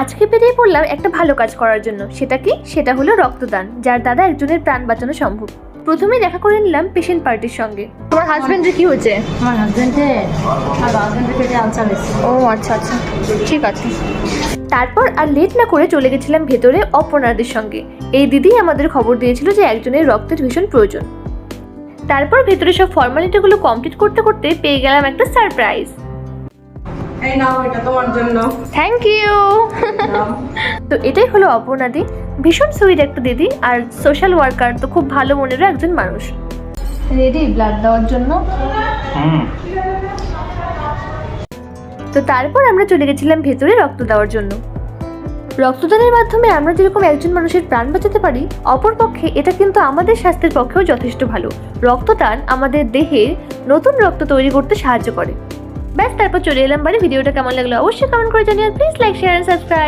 আজকে বেরিয়ে পড়লাম একটা ভালো কাজ করার জন্য। সেটা হলো রক্তদান, যার দ্বারা একজনের প্রাণ বাঁচানো সম্ভব। প্রথমে দেখা করে নিলাম পেশেন্ট পার্টির সঙ্গে। তোমার হাজবেন্ডের কি হয়েছে? আমার হাজবেন্ডের পেটে আলসার হয়েছে। ও আচ্ছা আচ্ছা, ঠিক আছে। তারপর আর লেট না করে চলে গেছিলাম ভেতরে অপর্ণাদের সঙ্গে। এই দিদি আমাদের খবর দিয়েছিল যে একজনের রক্তের ভীষণ প্রয়োজন। তারপর ভেতরে সব ফর্মালিটিগুলো কমপ্লিট করতে করতে পেয়ে গেলাম একটা সারপ্রাইজ। এই নাও, এটা তোমার জন্য। Thank you. তো এটাই হলো অপর্ণাদি, ভীষণ সুইট একটা দিদি আর সোশ্যাল ওয়ার্কার, তো খুব ভালো মনেরও একজন মানুষ। রেডি ব্লাড দেওয়ার জন্য? তো তারপর আমরা চলে গেছিলাম ভেতরে রক্ত দেওয়ার জন্য। রক্তদানের মাধ্যমে আমরা যেরকম একজন মানুষের প্রাণ বাঁচাতে পারি, অপরপক্ষে এটা কিন্তু আমাদের স্বাস্থ্যের পক্ষেও যথেষ্ট ভালো। রক্তদান আমাদের দেহে নতুন রক্ত তৈরি করতে সাহায্য করে। ব্যাস, তারপর চলে এলাম বাড়ি। ভিডিওটা কেমন লাগলো অবশ্যই কমেন্ট করে জানিও। Please like, share and subscribe.